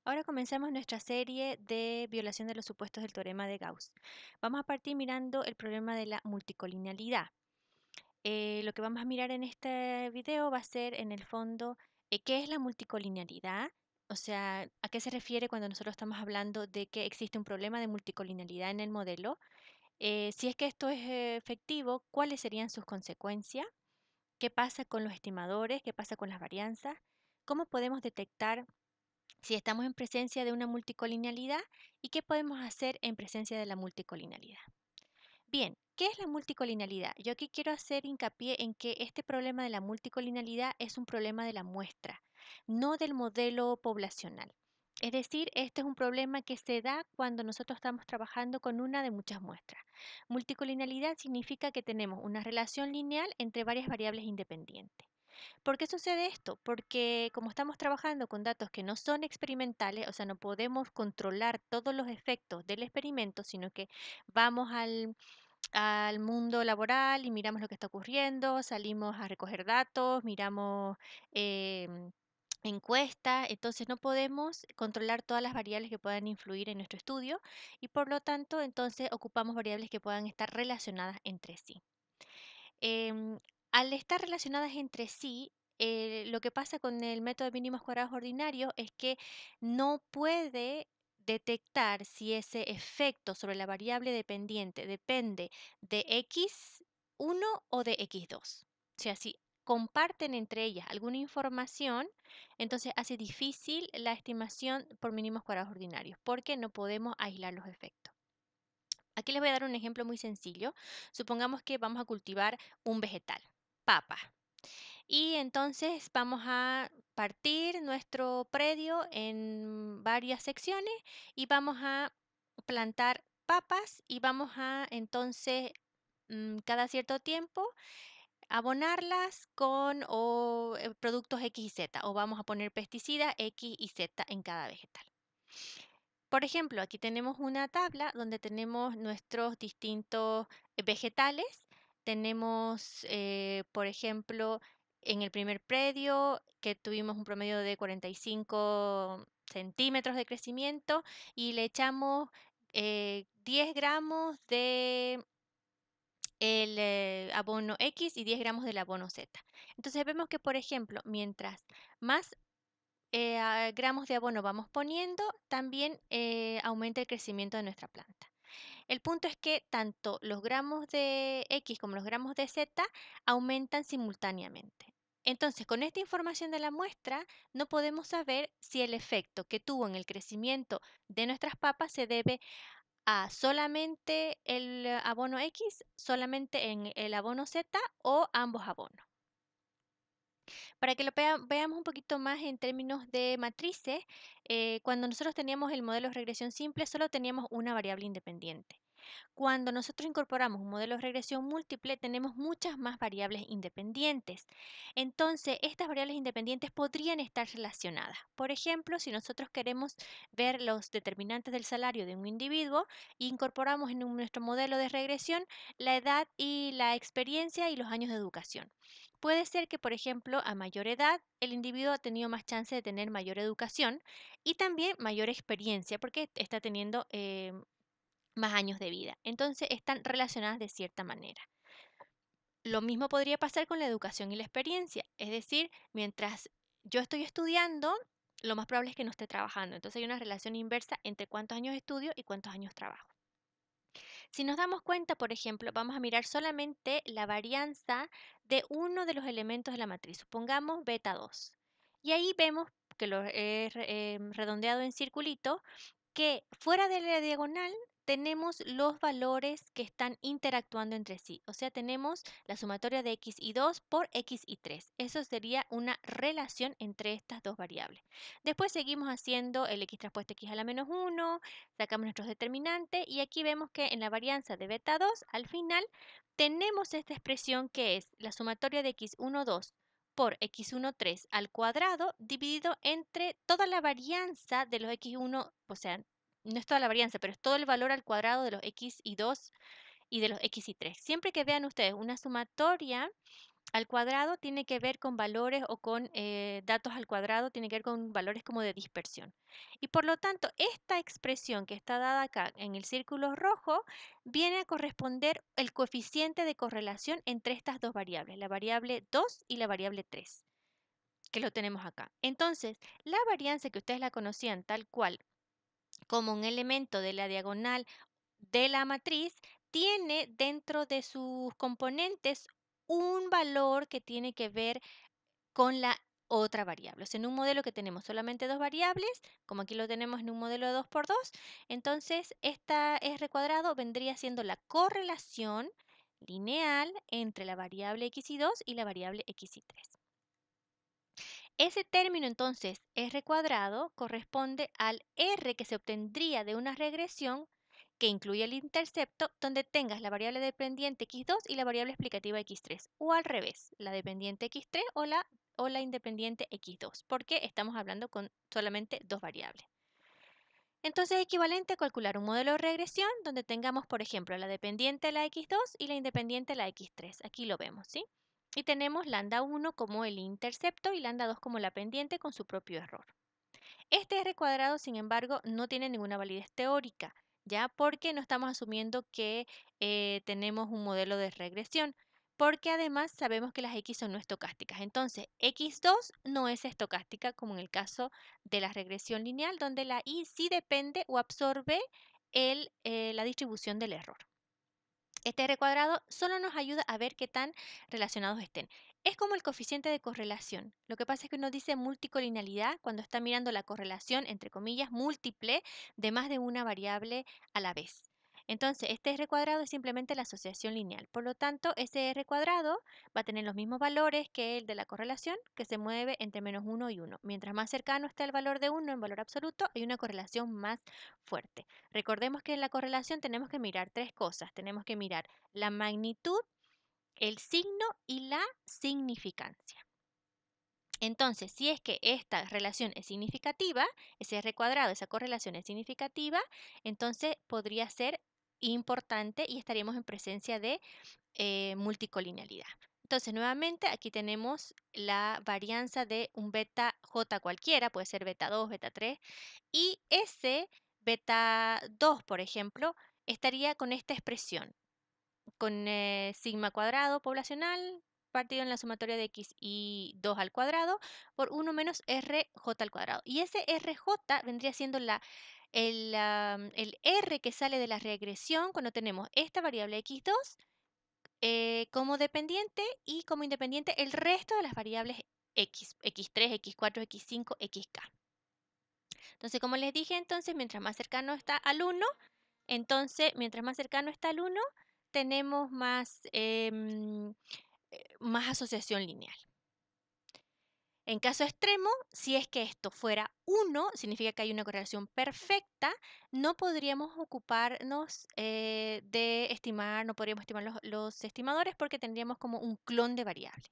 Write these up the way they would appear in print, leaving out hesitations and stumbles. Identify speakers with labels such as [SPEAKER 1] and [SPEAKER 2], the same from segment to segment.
[SPEAKER 1] Ahora comenzamos nuestra serie de violación de los supuestos del teorema de Gauss. Vamos a partir mirando el problema de la multicolinealidad. Lo que vamos a mirar en este video va a ser, en el fondo, qué es la multicolinealidad, o sea, a qué se refiere cuando nosotros estamos hablando de que existe un problema de multicolinealidad en el modelo. Si es que esto es efectivo, ¿cuáles serían sus consecuencias? ¿Qué pasa con los estimadores? ¿Qué pasa con las varianzas? ¿Cómo podemos detectar si estamos en presencia de una multicolinealidad y qué podemos hacer en presencia de la multicolinealidad? Bien, ¿qué es la multicolinealidad? Yo aquí quiero hacer hincapié en que este problema de la multicolinealidad es un problema de la muestra, no del modelo poblacional. Es decir, este es un problema que se da cuando nosotros estamos trabajando con una de muchas muestras. Multicolinealidad significa que tenemos una relación lineal entre varias variables independientes. ¿Por qué sucede esto? Porque como estamos trabajando con datos que no son experimentales, o sea, no podemos controlar todos los efectos del experimento, sino que vamos al mundo laboral y miramos lo que está ocurriendo, salimos a recoger datos, miramos encuestas, entonces no podemos controlar todas las variables que puedan influir en nuestro estudio y por lo tanto entonces ocupamos variables que puedan estar relacionadas entre sí. Em, Al estar relacionadas entre sí, lo que pasa con el método de mínimos cuadrados ordinarios es que no puede detectar si ese efecto sobre la variable dependiente depende de x1 o de x2. O sea, si comparten entre ellas alguna información, entonces hace difícil la estimación por mínimos cuadrados ordinarios, porque no podemos aislar los efectos. Aquí les voy a dar un ejemplo muy sencillo. Supongamos que vamos a cultivar un vegetal, papa. Y entonces vamos a partir nuestro predio en varias secciones y vamos a plantar papas y vamos a entonces cada cierto tiempo abonarlas con productos X y Z o vamos a poner pesticidas X y Z en cada vegetal. Por ejemplo, aquí tenemos una tabla donde tenemos nuestros distintos vegetales. Tenemos, por ejemplo, en el primer predio que tuvimos un promedio de 45 centímetros de crecimiento y le echamos 10 gramos de el abono X y 10 gramos del abono Z. Entonces vemos que, por ejemplo, mientras más gramos de abono vamos poniendo, también aumenta el crecimiento de nuestra planta. El punto es que tanto los gramos de X como los gramos de Z aumentan simultáneamente. Entonces, con esta información de la muestra, no podemos saber si el efecto que tuvo en el crecimiento de nuestras papas se debe a solamente el abono X, solamente en el abono Z o ambos abonos. Para que lo veamos un poquito más en términos de matrices, cuando nosotros teníamos el modelo de regresión simple, solo teníamos una variable independiente. Cuando nosotros incorporamos un modelo de regresión múltiple, tenemos muchas más variables independientes. Entonces, estas variables independientes podrían estar relacionadas. Por ejemplo, si nosotros queremos ver los determinantes del salario de un individuo, incorporamos en nuestro modelo de regresión la edad y la experiencia y los años de educación. Puede ser que, por ejemplo, a mayor edad, el individuo ha tenido más chance de tener mayor educación y también mayor experiencia porque está teniendo más años de vida. Entonces están relacionadas de cierta manera. Lo mismo podría pasar con la educación y la experiencia. Es decir, mientras yo estoy estudiando, lo más probable es que no esté trabajando. Entonces hay una relación inversa entre cuántos años estudio y cuántos años trabajo. Si nos damos cuenta, por ejemplo, vamos a mirar solamente la varianza de uno de los elementos de la matriz. Supongamos beta 2. Y ahí vemos que lo he redondeado en circulito, que fuera de la diagonal tenemos los valores que están interactuando entre sí. O sea, tenemos la sumatoria de x y 2 por x y 3. Eso sería una relación entre estas dos variables. Después seguimos haciendo el x traspuesto x a la menos 1, sacamos nuestros determinantes y aquí vemos que en la varianza de beta 2, al final, tenemos esta expresión que es la sumatoria de x1, 2 por x1, 3 al cuadrado dividido entre toda la varianza de los x1, o sea, no es toda la varianza, pero es todo el valor al cuadrado de los x y 2 y de los x y 3. Siempre que vean ustedes una sumatoria al cuadrado tiene que ver con valores o con datos al cuadrado, tiene que ver con valores como de dispersión. Y por lo tanto, esta expresión que está dada acá en el círculo rojo viene a corresponder el coeficiente de correlación entre estas dos variables, la variable 2 y la variable 3, que lo tenemos acá. Entonces, la varianza que ustedes la conocían tal cual como un elemento de la diagonal de la matriz, tiene dentro de sus componentes un valor que tiene que ver con la otra variable. O sea, en un modelo que tenemos solamente dos variables, como aquí lo tenemos en un modelo de 2 por 2, entonces esta R cuadrado vendría siendo la correlación lineal entre la variable x y 2 y la variable x y 3. Ese término entonces R cuadrado corresponde al R que se obtendría de una regresión que incluye el intercepto donde tengas la variable dependiente x2 y la variable explicativa x3, o al revés, la dependiente x3 o la independiente x2, porque estamos hablando con solamente dos variables. Entonces es equivalente a calcular un modelo de regresión donde tengamos, por ejemplo, la dependiente la x2 y la independiente la x3. Aquí lo vemos, ¿sí? Y tenemos lambda 1 como el intercepto y lambda 2 como la pendiente con su propio error. Este R cuadrado, sin embargo, no tiene ninguna validez teórica, ¿ya? Porque no estamos asumiendo que tenemos un modelo de regresión, porque además sabemos que las X son no estocásticas. Entonces, X2 no es estocástica, como en el caso de la regresión lineal, donde la Y sí depende o absorbe la distribución del error. Este R cuadrado solo nos ayuda a ver qué tan relacionados estén. Es como el coeficiente de correlación. Lo que pasa es que uno dice multicolinealidad cuando está mirando la correlación, entre comillas, múltiple de más de una variable a la vez. Entonces, este R cuadrado es simplemente la asociación lineal. Por lo tanto, ese R cuadrado va a tener los mismos valores que el de la correlación, que se mueve entre menos 1 y 1. Mientras más cercano está el valor de 1 en valor absoluto, hay una correlación más fuerte. Recordemos que en la correlación tenemos que mirar tres cosas. Tenemos que mirar la magnitud, el signo y la significancia. Entonces, si es que esta relación es significativa, ese R cuadrado, esa correlación es significativa, entonces podría ser importante y estaríamos en presencia de multicolinealidad. Entonces, nuevamente, aquí tenemos la varianza de un beta J cualquiera, puede ser beta 2, beta 3, y ese beta 2, por ejemplo, estaría con esta expresión, con sigma cuadrado poblacional partido en la sumatoria de x y 2 al cuadrado por 1 menos rj al cuadrado. Y ese rj vendría siendo el r que sale de la regresión cuando tenemos esta variable x2 como dependiente y como independiente el resto de las variables x, x3, x4, x5, xk. Entonces, como les dije, entonces, mientras más cercano está al 1, entonces, mientras más cercano está al 1, tenemos más asociación lineal. En caso extremo, si es que esto fuera 1, significa que hay una correlación perfecta, no podríamos ocuparnos de estimar, no podríamos estimar los estimadores porque tendríamos como un clon de variable.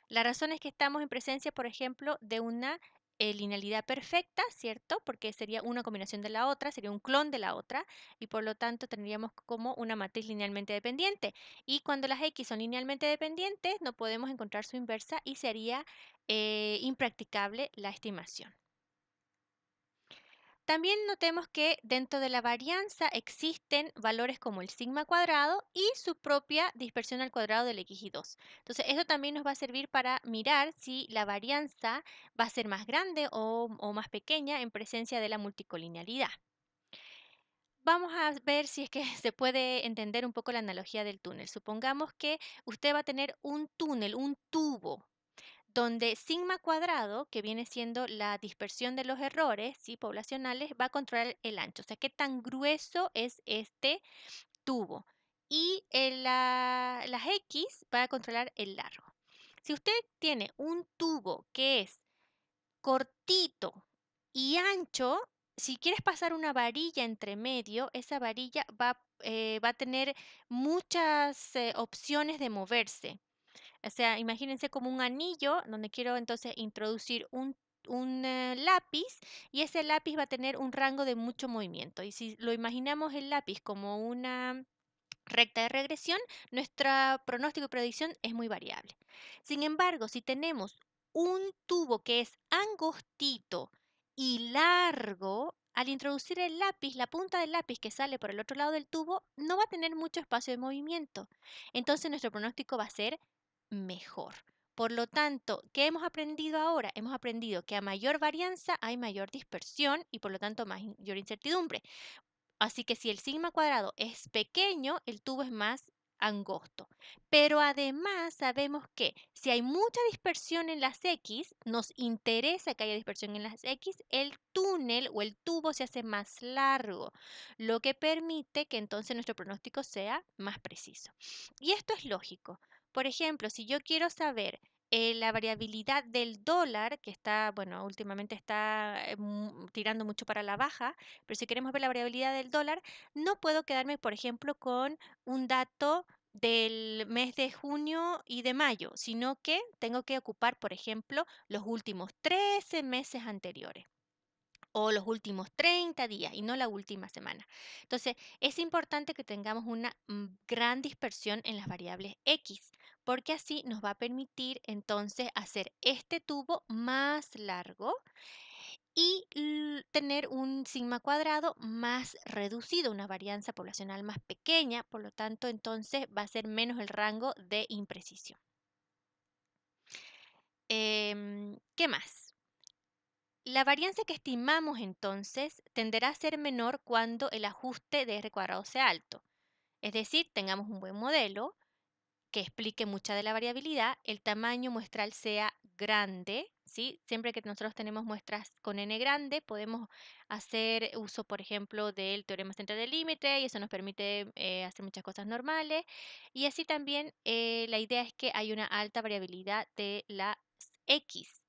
[SPEAKER 1] La razón es que estamos en presencia, por ejemplo, de una linealidad perfecta, ¿cierto? Porque sería una combinación de la otra, sería un clon de la otra, y por lo tanto tendríamos como una matriz linealmente dependiente. Y cuando las X son linealmente dependientes, no podemos encontrar su inversa y sería impracticable la estimación. También notemos que dentro de la varianza existen valores como el sigma cuadrado y su propia dispersión al cuadrado del x y 2. Entonces, eso también nos va a servir para mirar si la varianza va a ser más grande o más pequeña en presencia de la multicolinealidad. Vamos a ver si es que se puede entender un poco la analogía del túnel. Supongamos que usted va a tener un túnel, un tubo, donde sigma cuadrado, que viene siendo la dispersión de los errores ¿sí? poblacionales, va a controlar el ancho. O sea, qué tan grueso es este tubo. Y las X va a controlar el largo. Si usted tiene un tubo que es cortito y ancho, si quieres pasar una varilla entre medio, esa varilla va a tener muchas opciones de moverse. O sea, imagínense como un anillo donde quiero entonces introducir un lápiz y ese lápiz va a tener un rango de mucho movimiento. Y si lo imaginamos el lápiz como recta de regresión, nuestro pronóstico y predicción es muy variable. Sin embargo, si tenemos un tubo que es angostito y largo, al introducir el lápiz, la punta del lápiz que sale por el otro lado del tubo no va a tener mucho espacio de movimiento. Entonces nuestro pronóstico va a ser mejor. Por lo tanto, ¿qué hemos aprendido ahora? Hemos aprendido que a mayor varianza hay mayor dispersión y por lo tanto mayor incertidumbre. Así que si el sigma cuadrado es pequeño, el tubo es más angosto. Pero además sabemos que si hay mucha dispersión en las X, nos interesa que haya dispersión en las X, el túnel o el tubo se hace más largo, lo que permite que entonces nuestro pronóstico sea más preciso. Y esto es lógico. Por ejemplo, si yo quiero saber la variabilidad del dólar, que está, bueno, últimamente está tirando mucho para la baja, pero si queremos ver la variabilidad del dólar, no puedo quedarme, por ejemplo, con un dato del mes de junio y de mayo, sino que tengo que ocupar, por ejemplo, los últimos 13 meses anteriores o los últimos 30 días y no la última semana. Entonces, es importante que tengamos una gran dispersión en las variables X, porque así nos va a permitir entonces hacer este tubo más largo y tener un sigma cuadrado más reducido, una varianza poblacional más pequeña, por lo tanto, entonces va a ser menos el rango de imprecisión. ¿Qué más? La varianza que estimamos entonces tenderá a ser menor cuando el ajuste de R cuadrado sea alto. Es decir, tengamos un buen modelo que explique mucha de la variabilidad, el tamaño muestral sea grande, ¿sí? Siempre que nosotros tenemos muestras con n grande, podemos hacer uso, por ejemplo, del teorema central del límite y eso nos permite hacer muchas cosas normales. Y así también la idea es que hay una alta variabilidad de las X.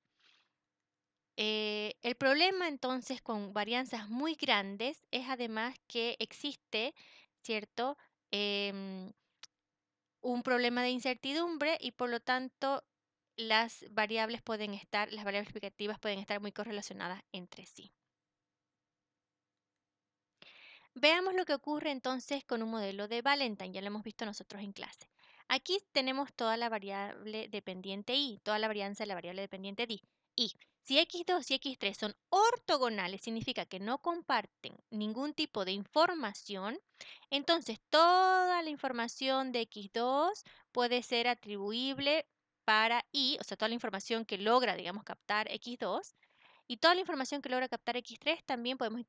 [SPEAKER 1] El problema entonces con varianzas muy grandes es además que existe, ¿cierto? Em, un problema de incertidumbre y por lo tanto las variables explicativas pueden estar muy correlacionadas entre sí. Veamos lo que ocurre entonces con un modelo de Valentine, ya lo hemos visto nosotros en clase. Aquí tenemos toda la variable dependiente y, toda la varianza de la variable dependiente d. Y si x2 y x3 son ortogonales, significa que no comparten ningún tipo de información, entonces toda la información de x2 puede ser atribuible para y, o sea, toda la información que logra, digamos, captar x2, y toda la información que logra captar x3 también podemos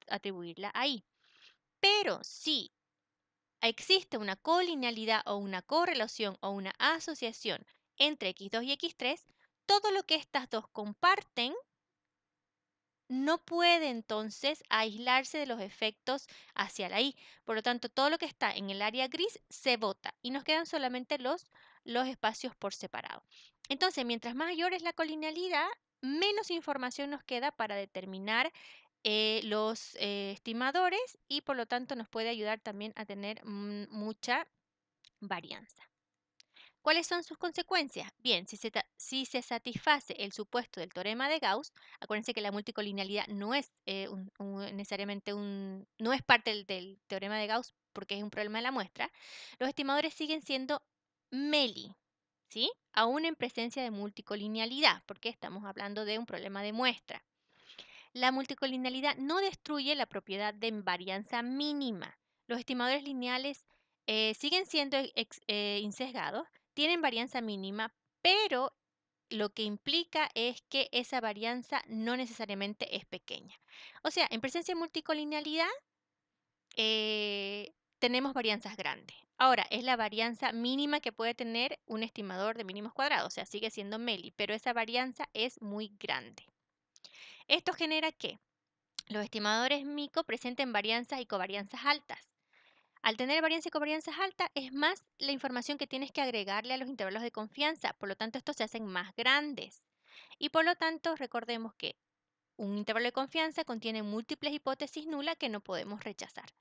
[SPEAKER 1] atribuirla a y. Pero si existe una colinealidad o una correlación o una asociación entre x2 y x3, todo lo que estas dos comparten no puede entonces aislarse de los efectos hacia la y. Por lo tanto, todo lo que está en el área gris se bota y nos quedan solamente los espacios por separado. Entonces, mientras mayor es la colinealidad, menos información nos queda para determinar los estimadores y por lo tanto nos puede ayudar también a tener mucha varianza. ¿Cuáles son sus consecuencias? Bien, si se satisface el supuesto del teorema de Gauss, acuérdense que la multicolinealidad no es necesariamente no es parte del teorema de Gauss porque es un problema de la muestra, los estimadores siguen siendo MELI, ¿sí? Aún en presencia de multicolinealidad, porque estamos hablando de un problema de muestra. La multicolinealidad no destruye la propiedad de invarianza mínima. Los estimadores lineales siguen siendo insesgados, tienen varianza mínima, pero lo que implica es que esa varianza no necesariamente es pequeña. O sea, en presencia de multicolinealidad tenemos varianzas grandes. Ahora, es la varianza mínima que puede tener un estimador de mínimos cuadrados, o sea, sigue siendo MELI, pero esa varianza es muy grande. ¿Esto genera qué? Los estimadores MICO presenten varianzas y covarianzas altas. Al tener varianza y covarianzas altas, es más la información que tienes que agregarle a los intervalos de confianza. Por lo tanto, estos se hacen más grandes. Y por lo tanto, recordemos que un intervalo de confianza contiene múltiples hipótesis nulas que no podemos rechazar.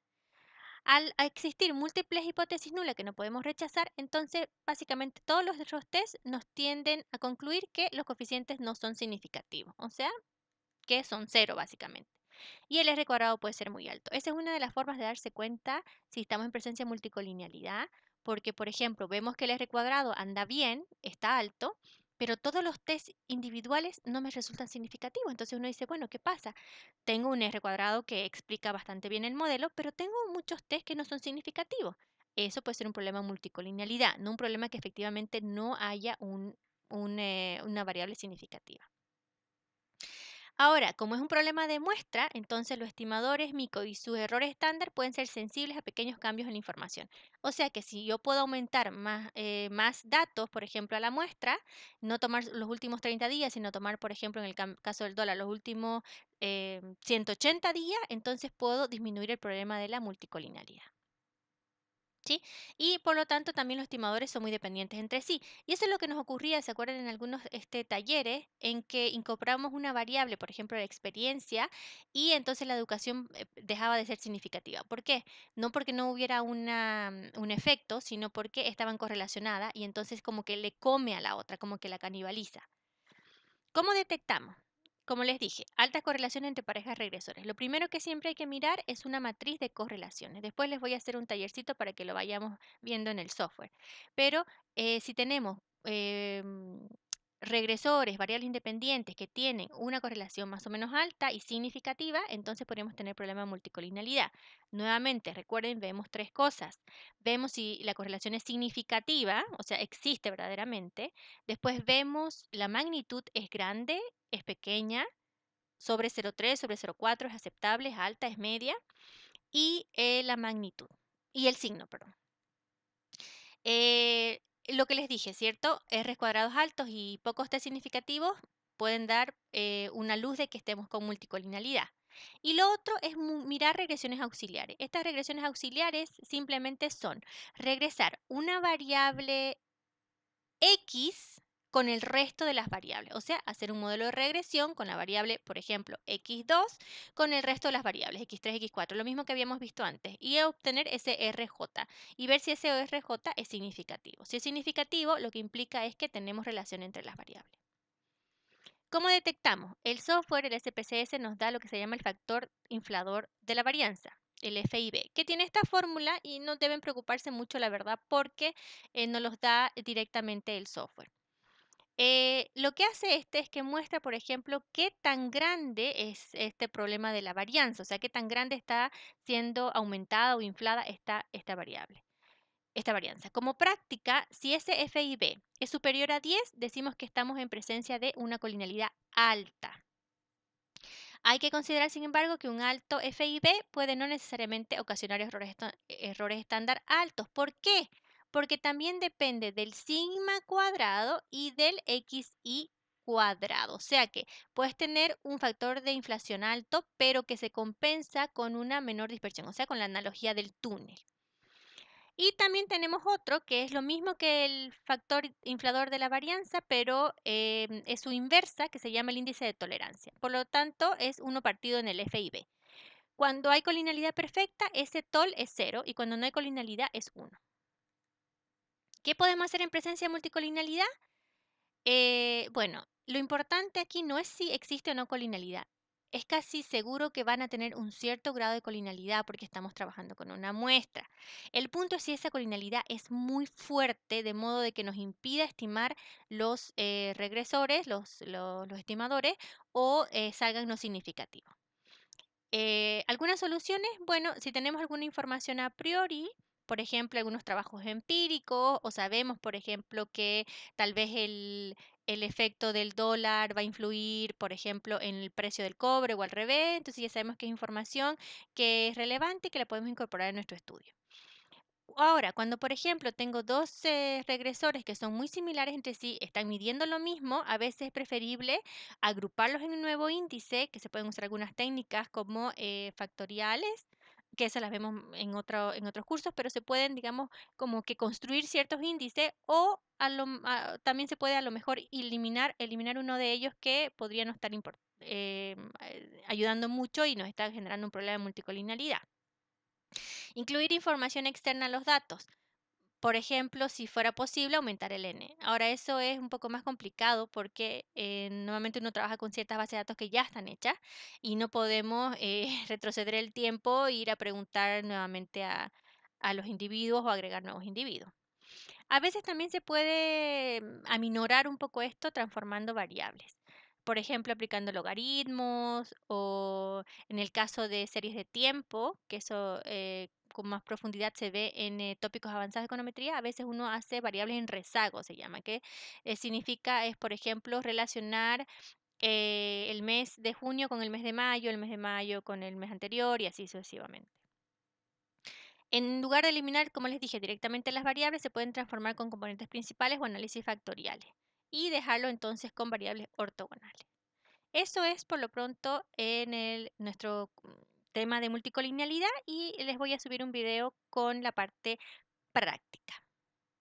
[SPEAKER 1] Al existir múltiples hipótesis nulas que no podemos rechazar, entonces básicamente todos los otros test nos tienden a concluir que los coeficientes no son significativos, o sea, que son cero básicamente. y el R cuadrado puede ser muy alto. Esa es una de las formas de darse cuenta si estamos en presencia de multicolinealidad, porque, por ejemplo, vemos que el R cuadrado anda bien, está alto, pero todos los test individuales no me resultan significativos. Entonces uno dice, bueno, ¿qué pasa? Tengo un R cuadrado que explica bastante bien el modelo, pero tengo muchos test que no son significativos. Eso puede ser un problema de multicolinealidad, no un problema que efectivamente no haya una variable significativa. Ahora, como es un problema de muestra, entonces los estimadores MICO y sus errores estándar pueden ser sensibles a pequeños cambios en la información. O sea que si yo puedo aumentar más datos, por ejemplo, a la muestra, no tomar los últimos 30 días, sino tomar, por ejemplo, en el caso del dólar, los últimos 180 días, entonces puedo disminuir el problema de la multicolinialidad. ¿Sí? Y por lo tanto también los estimadores son muy dependientes entre sí. Y eso es lo que nos ocurría, ¿se acuerdan? En algunos talleres en que incorporamos una variable, por ejemplo, la experiencia, y entonces la educación dejaba de ser significativa. ¿Por qué? No porque no hubiera un efecto, sino porque estaban correlacionadas y entonces como que le come a la otra, como que la canibaliza. ¿Cómo detectamos? Como les dije, altas correlaciones entre parejas regresores. Lo primero que siempre hay que mirar es una matriz de correlaciones. Después les voy a hacer un tallercito para que lo vayamos viendo en el software. Pero si tenemos regresores, variables independientes que tienen una correlación más o menos alta y significativa, entonces podríamos tener problema de multicolinialidad. Nuevamente, recuerden, vemos tres cosas. Vemos si la correlación es significativa, o sea, existe verdaderamente. Después vemos la magnitud es grande, es pequeña, sobre 0,3, sobre 0,4 es aceptable, es alta, es media, y la magnitud, y el signo, perdón. Lo que les dije, ¿cierto? R cuadrados altos y pocos T significativos pueden dar una luz de que estemos con multicolinialidad. Y lo otro es mirar regresiones auxiliares. Estas regresiones auxiliares simplemente son regresar una variable X con el resto de las variables, o sea, hacer un modelo de regresión con la variable, por ejemplo, x2 con el resto de las variables, x3, x4, lo mismo que habíamos visto antes, y obtener ese RJ y ver si ese RJ es significativo. Si es significativo, lo que implica es que tenemos relación entre las variables. ¿Cómo detectamos? El software, el SPSS, nos da lo que se llama el factor inflador de la varianza, el FIB, que tiene esta fórmula y no deben preocuparse mucho, la verdad, porque nos los da directamente el software. Lo que hace es que muestra, por ejemplo, qué tan grande es este problema de la varianza, o sea, qué tan grande está siendo aumentada o inflada esta variable, esta varianza. Como práctica, si ese FIB es superior a 10, decimos que estamos en presencia de una colinialidad alta. Hay que considerar, sin embargo, que un alto FIB puede no necesariamente ocasionar errores estándar altos. ¿Por qué? Porque también depende del sigma cuadrado y del xi cuadrado. O sea que puedes tener un factor de inflación alto, pero que se compensa con una menor dispersión, o sea, con la analogía del túnel. Y también tenemos otro que es lo mismo que el factor inflador de la varianza, pero es su inversa, que se llama el índice de tolerancia. Por lo tanto, es uno partido en el FIB. Cuando hay colinialidad perfecta, ese tol es 0 y cuando no hay colinialidad es 1. ¿Qué podemos hacer en presencia de multicolinialidad? Bueno, lo importante aquí no es si existe o no colinalidad. Es casi seguro que van a tener un cierto grado de colinalidad porque estamos trabajando con una muestra. El punto es si esa colinalidad es muy fuerte, de modo de que nos impida estimar los regresores, los estimadores, o salgan no significativos. Algunas soluciones, bueno, si tenemos alguna información a priori, por ejemplo, algunos trabajos empíricos, o sabemos, por ejemplo, que tal vez el efecto del dólar va a influir, por ejemplo, en el precio del cobre o al revés, entonces ya sabemos que es información que es relevante y que la podemos incorporar en nuestro estudio. Ahora, cuando por ejemplo tengo dos regresores que son muy similares entre sí, están midiendo lo mismo, a veces es preferible agruparlos en un nuevo índice, que se pueden usar algunas técnicas como factoriales, que esas las vemos en otros cursos, pero se pueden, digamos, como que construir ciertos índices o también se puede a lo mejor eliminar uno de ellos que podría no estar ayudando mucho y nos está generando un problema de multicolinialidad. Incluir información externa a los datos. Por ejemplo, si fuera posible aumentar el n. Ahora, eso es un poco más complicado porque normalmente uno trabaja con ciertas bases de datos que ya están hechas y no podemos retroceder el tiempo e ir a preguntar nuevamente a los individuos o agregar nuevos individuos. A veces también se puede aminorar un poco esto transformando variables. Por ejemplo, aplicando logaritmos o en el caso de series de tiempo, que eso con más profundidad se ve en tópicos avanzados de econometría, a veces uno hace variables en rezago, se llama, que significa, es por ejemplo, relacionar el mes de junio con el mes de mayo con el mes anterior y así sucesivamente. En lugar de eliminar, como les dije, directamente las variables, se pueden transformar con componentes principales o análisis factoriales y dejarlo entonces con variables ortogonales. Eso es por lo pronto en nuestro tema de multicolinealidad y les voy a subir un video con la parte práctica.